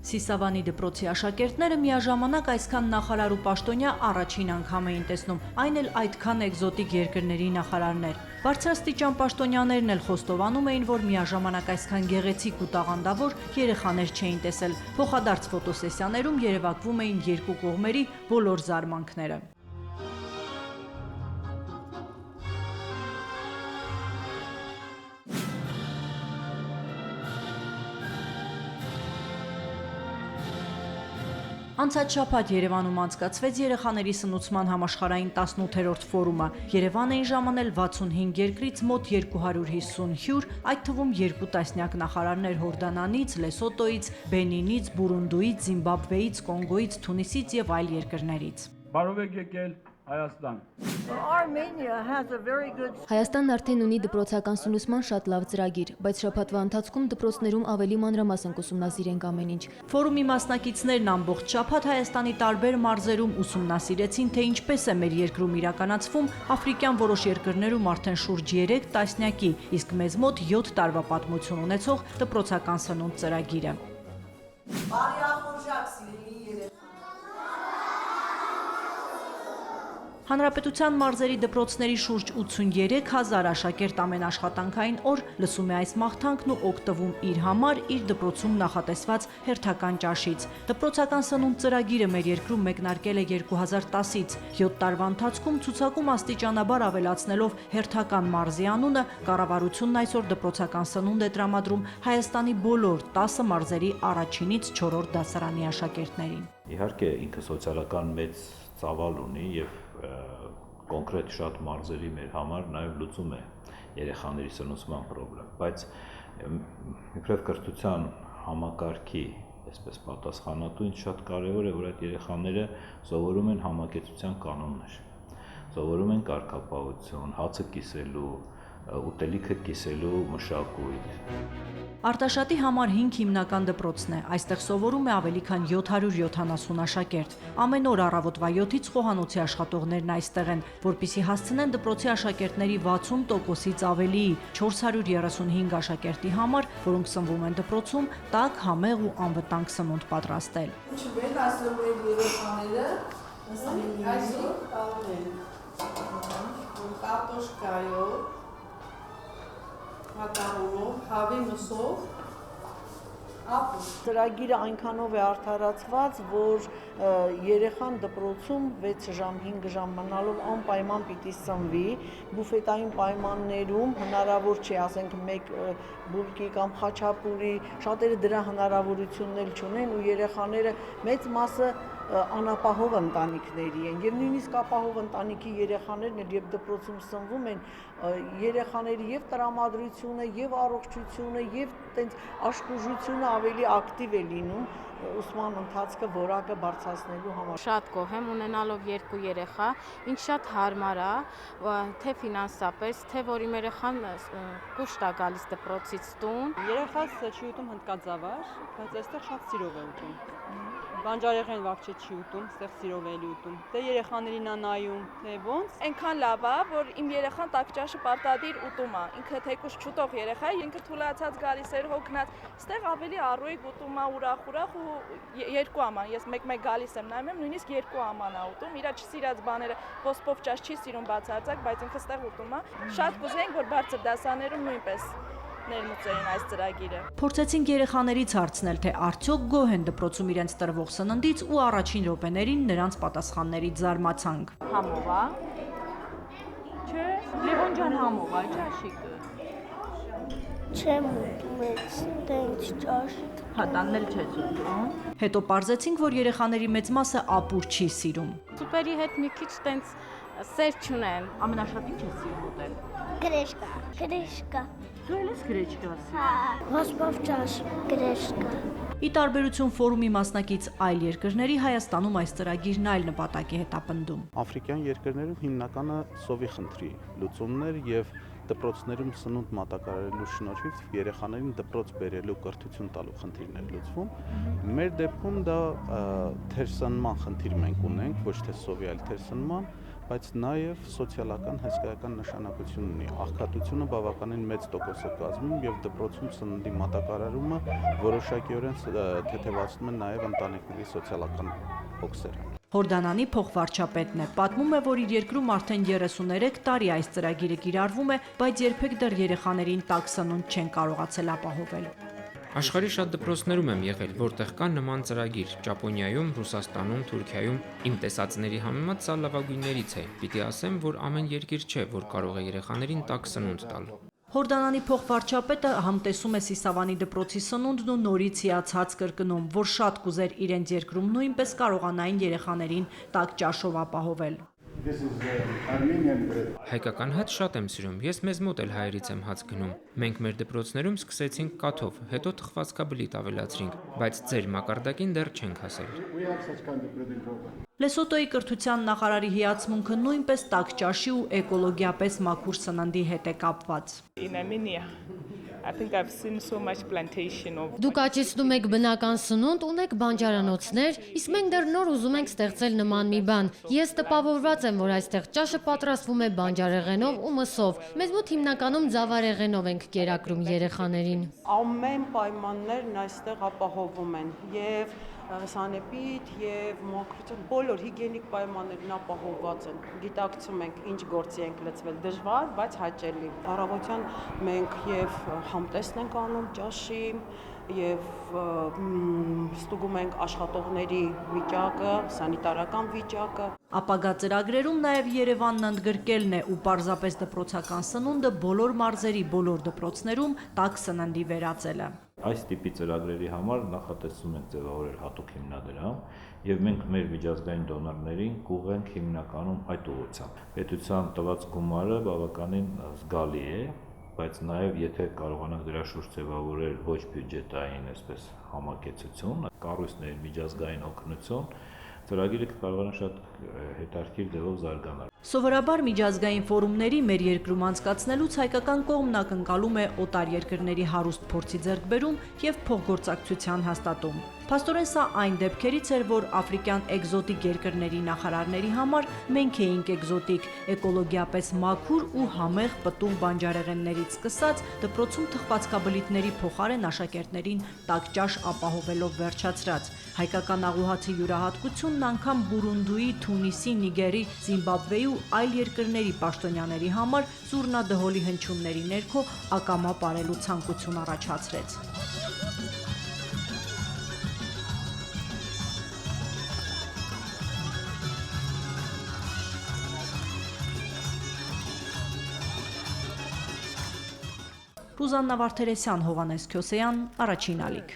Սիսավանի դպրոցի աշակերտները միաժամանակ այսքան նախարար ու պաշտոնյա առաջին անգամ էին տեսնում, այն էլ այդքան էկզոտիկ երկրների նախարարներ։ Բարձրաստիճան պաշտոնյաներն էլ խոստովանում էին, որ միաժամանակ այսքան գեղեցիկ ու տաղանդավոր երեխաներ չէին տեսել։ Փոխադարձ ֆոտոսեսիաներում երևակվում էին երկու կողմերի բոլոր զարմանքները։ Անցած շաբաթ Երևանում անցկացվեց երեխաների սնուցման համաշխարհային 18-րդ ֆորումը։ Երևան էին ժամանել 65 երկրից մոտ 250 հյուր, այդ թվում 2 տասնյակ նախարարներ Հորդանանից, Լեսոտոից, Բենինից, Բուրունդուից, Զիմբաբվեից, Կոնգոից, Թունիսից եւ այլ երկրներից։ Բարով եք եկել Հայաստան։ Հայաստանն արդեն ունի դպրոցական սնուցման շատ լավ ծրագիր, բայց շաբաթվա ընթացքում դպրոցներում ավելի մանրամասն կուսումնասիրենք ամեն ինչ։ Ֆորումի մասնակիցներն ամբողջ շաբաթ Հայաստանի տարբեր մարզերում ուսումնասիրեցին, թե ինչպես է մեր երկրում իրականացվում աֆրիկյան որոշ երկրներում արդեն շուրջ 3 տասնյակի, իսկ մեզ մոտ 7 տարվա պատմություն ունեցող դպրոցական սնունդ ծրագիրը։ Հանրապետության մարզերի դպրոցների շուրջ 83,000 աշակերտ ամեն աշխատանքային օր լսում է այս մաղթանքն ու օգտվում իր համար իր դպրոցում նախատեսված հերթական ճաշից։ Դպրոցական սնունդ ծրագիրը մեր երկրում մեկնարկել է 2010-ից։ 7 տարվա ընթացքում ցուցակում աստիճանաբար ավելացնելով հերթական մարզի անունը, կառավարությունն այսօր դպրոցական սնունդ է տրամադրում Հայաստանի բոլոր 10 մարզերի առաջինից 4-րդ դասարանի աշակերտներին։ Իհարկե ինքը սոցիալական մեծ ծավալ ունի եւ կոնկրետ շատ մարզերի մեր համար նաև լուծում է երեխաների սնուցման խնդրեմ, բայց իբրև կրթության համակարգի այսպես պատասխանատու ինձ շատ կարևոր է, որ այդ երեխաները սովորում են համակեցության կանոններ, սովորում են կարգապահություն, հացը կիսելու, ուտելիքը կիսելու մշակույթ։ Արտաշատի համար 5 հիմնական դպրոցն է, այստեղ սովորում է ավելի քան 770 աշակերտ։ Ամեն օր առավոտվա 7-ից խոհանոցի աշխատողներն այստեղ են, որպեսզի հասցնեն դպրոցի աշակերտների 60%-ից ավելիի 435 աշակերտի համար, որոնք սնվում են դպրոցում, տաք, համեղ ու անվտանգ սնունդ պատրաստել։ Չվեն ասում են երեխաները, այսօր տալու են կարտոշկայով, հատաղումով, հավի մսով, ապուր։ Ծրագիրը այնքանով է արդարացված, որ երեխան դպրոցում 6 ժամ, 5 ժամ մնալով անպայման պիտի սնվի, բուֆետային պայմաններում հնարավոր չի, ասենք մեկ բուլկի կամ խաչապուրի, շատերը դրա հնարավորությունն էլ չունեն ու երեխաները մեծ մասը անապահով ընտանիքների են եւ նույնիսկ ապահով ընտանիքի երեխաներն էլ եւ դպրոցում սնվում են, երեխաների եւ տրամադրությունը եւ առողջությունը եւ տենց աշխուժությունը ավելի ակտիվ է լինում ուսման ընթացքը որակը բարձրացնելու համար։ Շատ գոհ եմ ունենալով 2 երեխա, ինձ շատ հարմար է, թե ֆինանսապես, թե որ իմ երեխան կուշտ է գալիս դպրոցից տուն։ Երեխաս չի ուտում հնդկածավար, բայց այստեղ շատ սիրով է ուտում։ Բանջարեղեն վաղ չի ուտում, այստեղ սիրով է ուտում։ Դե երեխաներին նայում, թե ոնց։ Այնքան լավ է, որ իմ երեխան տաք-ճաշը պարտադիր ուտում է։ Ինքը թեկուզ չուտող երեխա է, ինքը թուլացած գալիս էր հոգնած։ Այստեղ ավելի առույգ ուտում է, ուրախ ու 2 աման։ Ես մեկ-մեկ գալիս եմ, նայում եմ, նույնիսկ 2 աման է ուտում։ Իրա չսիրած բաները ոսպով ճաշ չի սիրում բացարձակ, բայց ինքը այստեղ ուտում է։ Շատ կուզեինք, որ բարձր դասաներում նույնպես ներմուծեին այս ծրագիրը։ Փորձեցինք երեխաներից հարցնել, թե արդյոք գոհ են դպրոցում իրենց տրվող սննդից ու առաջին րոպեներին նրանց պատասխաններից զարմացանք։ Համով է։ Չէ, Լևոն ջան համով է, ճաշիկը։ Չեմ ուտում ես տենց ճաշիկ։ Հատանն էլ չես ուտում։ Հետո պարզեցինք, որ երեխաների մեծ մասը ապուր չի սիրում։ Սուպերի հետ մի քիչ տենց սեր չունեն։ Ամենաշատին չես սիրում ուտել։ Գրեշկա։ Դու ես գրեչկա։ Ոսպով ճաշ, գրեշկա։ Ի տարբերություն ֆորումի մասնակից այլ երկրների, Հայաստանում այս ծրագիրն այլ նպատակի հետ ապնդում։ Աֆրիկյան երկրներում հիմնականը սովի խնդրի լուծումներ եւ դպրոցներում սնունդ մատակարարելու շնորհիվ երեխաներին դպրոց բերելու կրթություն տալու խնդիրներ լուծվում։ Մեր դեպքում դա թերսնման խնդիր մենք ունենք, ոչ թե սովի, այլ թերսնման, բայց նաև սոցիալական հսկայական նշանակություն ունի։ Աղքատությունը բավականին մեծ տոկոս է կազմում եւ դպրոցում սննդի մատակարարումը որոշակիորեն թեթևացնում է նաև ընտանիքների սոցիալական հոգսերը։ Հորդանանի փոխվարչապետն է, պատմում է, որ իր երկրում արդեն 33 տարի այս ծրագիրը կիրառվում է, բայց երբեք դեռ երեխաներին տաք սնունդ չեն կարողացել ապահովել։ Աշխարհի շատ դպրոցներում եմ եղել, որտեղ կա նման ծրագիր՝ Ճապոնիայում, Ռուսաստանում, Թուրքիայում։ Իմ տեսածների համեմատ սա լավագույններից է։ Պիտի ասեմ, որ ամեն երկիր չէ, որ կարող է երեխաներին տաք սնունդ տալ։ Հորդանանի փոխվարչապետը համտեսում է Սիսավանի դպրոցի սնունդն ու նորից հիացած կրկնում, որ շատ կուզեր իրենց երկրում նույնպես կարողանային երեխաներին տաք ճաշով ապահովել։ Հայկական հաց շատ եմ սիրում, ես մեզ մոտ էլ հայերից եմ հաց գնում։ Մենք մեր դպրոցներում սկսեցինք կաթով, հետո թխվածքաբլիթ ավելացրինք, բայց ձեր մակարդակին դեռ չենք հասել։ Լեսոտոյի կրթության նախարարի հիացմունքը նույնպես տաք ճաշի ու էկոլոգիապես մաքուր սննդի հետ է կապված։ Դուք աճեցնում եք բնական սնունդ, ունեք բանջարանոցներ, իսկ մենք դեռ նոր ուզում ենք ստեղծել նման մի բան։ Ես տպավորված եմ, որ այստեղ ճաշը պատրաստվում է բանջարեղենով ու մսով։ Մեզ մոտ հիմնականում ձավարեղենով ենք կերակրում երեխաներին։ Ամեն պայմաններն այստեղ ապահովում են եւ սանեպիդ եւ մաքրություն բոլոր հիգիենիկ պայմաններն ապահովված են։ Գիտակցում ենք ինչ գործի ենք լցվել դժվար, բայց հաճելի։ Առավոտյան մենք եւ համտեսն ենք անում ճաշի եւ ստուգում ենք աշխատողների վիճակը, սանիտարական վիճակը։ Ապագա ծրագրերում նաև Երևանն ընդգրկելն է ու պարզապես դպրոցական սնունդը բոլոր մարզերի բոլոր դպրոցներում տաք սննդի վերածելը։ Այս տիպի ծրագրերի համար նախատեսում ենք ձևավորել հատուկ հիմնադրամ եւ մենք մեր միջազգային դոնորներին կուղենք հիմնականում այդ ուղղությամբ։ Պետության տված գումարը բավականին զգալի է, բայց նաև եթե կարողանանք դրա շուրջ ձևավորել ոչ բյուջետային, այսպես համակեցություն, կառույցների միջազգային օգնություն, ծրագիրը կարողանա շատ հետաքրքիր ձևով զարգանալ։ Սովորաբար միջազգային ֆորումների մեր երկրում անցկացնելուց հայկական կողմն ակնկալում է օտար երկրների հարուստ փորձի ձեռքբերում եւ փոխգործակցության հաստատում։ Փաստորեն սա այն դեպքերից էր, որ աֆրիկյան էկզոտիկ երկրների նախարարների համար մենք էինք էկզոտիկ, էկոլոգիապես մաքուր ու համեղ պտուղ բանջարեղեններից սկսած դպրոցում թխվածքաբլիթների փոխարեն աշակերտներին տաք ճաշ ապահովելով վերջացրած։ Հայկական աղուհացի յուրահատկությունն անգամ Բուրունդուի, Թունիսի, Նիգերի, Զիմբաբվեի ու այլ երկրների պաշտոնյաների համար զուռնա-դհոլի հնչյունների ներքո ակամա ապարելու ցանկություն առաջացրեց։ Ռուզաննա Վարդերեսյան, Հովհաննես Քյոսեյան, Առաջին ալիք։